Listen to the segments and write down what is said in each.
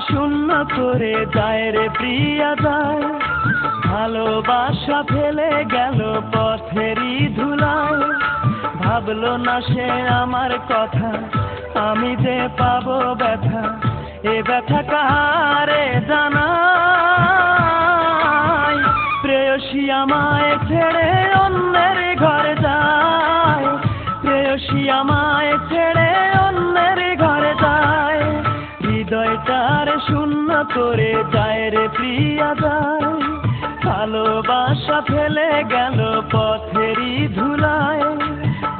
শূন্য করে যায় রে প্রিয়া যায়, ভালোবাসা ফেলে গেল পথেরই ধুলায়। ভাবলো না সে আমার কথা, আমি যে পাবো ব্যথা, এ ব্যথা কারে জানাই। প্রেয়সী আমায় ছেড়ে অন্যের ঘরে যায়, প্রেয়সী আমায় ছেড়ে অন্যের ঘরে যায়। হৃদয়টার শূন্য করে যায় রে প্রিয়া যায়, ভালোবাসা ফেলে গেল পথেরই ধুলায়।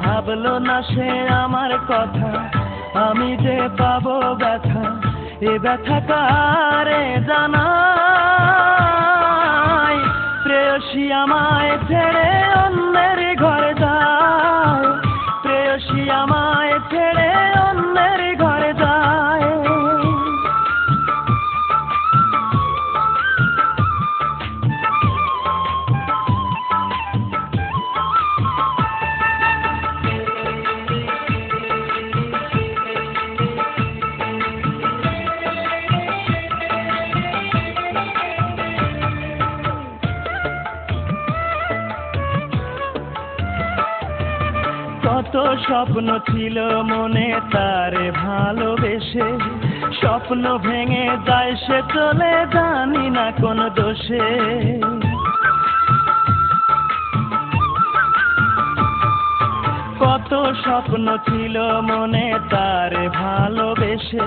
ভাবলো না সে আমার কথা, আমি যে পাবো ব্যথা, এ ব্যথা কারে জানাই। প্রেয়সী আমায় ছেড়ে অন্যের ঘরে যায়, প্রেয়সী আমায় ছেড়ে অন্যের ঘরে যায়। কত স্বপ্ন ছিল মনে তারে ভালোবেসে, স্বপ্ন ভেঙে যায় সে চলে জানি না কোন দোষে। কত স্বপ্ন ছিল মনে তারে ভালোবেসে,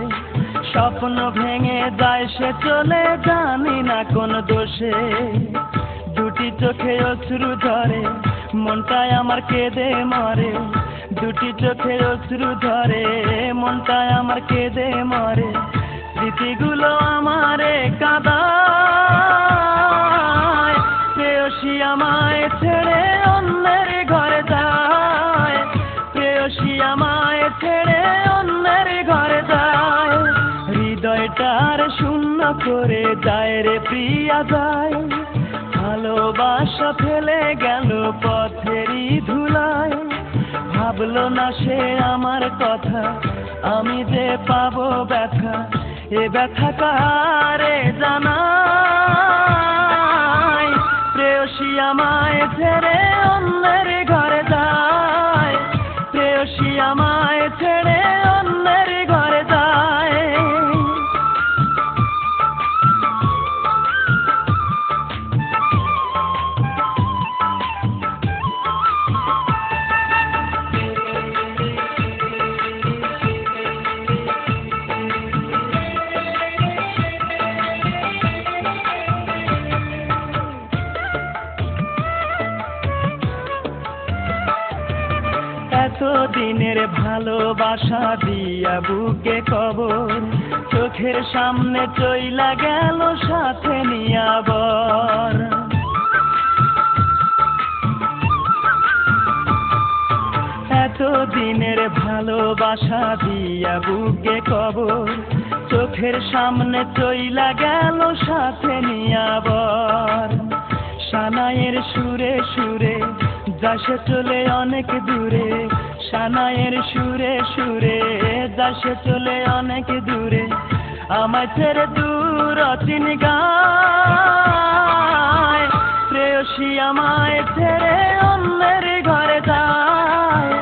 স্বপ্ন ভেঙে যায় সে চলে জানি না কোন দোষে। দুটি চোখে অশ্রু ধরে মনটায় আমার কেঁদে মরে, দুটি চোখে অশ্রু ধরে মনটায় আমার কেঁদে মরে। স্মৃতিগুলো আমারে কাঁদায়, প্রেয়সী আমায় ছেড়ে অন্যের ঘরে যায়, প্রেয়সী আমায় ছেড়ে অন্যের ঘরে যায়। হৃদয়টার শূন্য করে যায় রে প্রিয়া যায়, ভালোবাসা ফেলে গেল পথেরই ধুলায়। ভাবলো না সে আমার কথা, আমি যে পাবো ব্যথা, এ ব্যথা কারে জানাই। প্রেয়সী আমায় ছেড়ে অন্যের ঘরে যায়, প্রেয়সী আমায় ছেড়ে অন্যের ঘরে যায়। এতদিনের ভালোবাসা দিয়া বুকে কবর, চোখের সামনে চইলা গেল সাথে নিয়া বর। এতদিনের ভালোবাসা দিয়া বুকে কবর, চোখের সামনে চইলা গেল সাথে নিয়া বর। সানাইয়ের সুরে সুরে যাসে চলে অনেক দূরে, সানাইয়ের সুরে সুরে যাসে চলে অনেক দূরে। আমায় ছেড়ে দূর অচিন গায়, প্রেয়সী আমায় ছেড়ে অন্যের ঘরে যায়,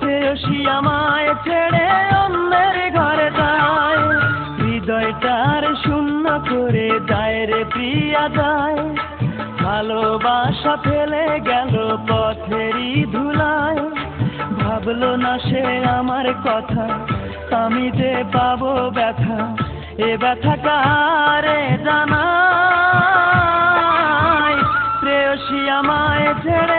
প্রেয়সী আমায় ছেড়ে অন্যের ঘরে যায়। হৃদয়টার শূন্য করে যায় রে প্রিয়া যায়, ভালোবাসা ফেলে গেল পথেরই ধুলায়। ভাবলো না সে আমার কথা, আমি যে পাবো ব্যথা, এ ব্যথা কারে জানাই। প্রেয়সী আমায় ছেড়ে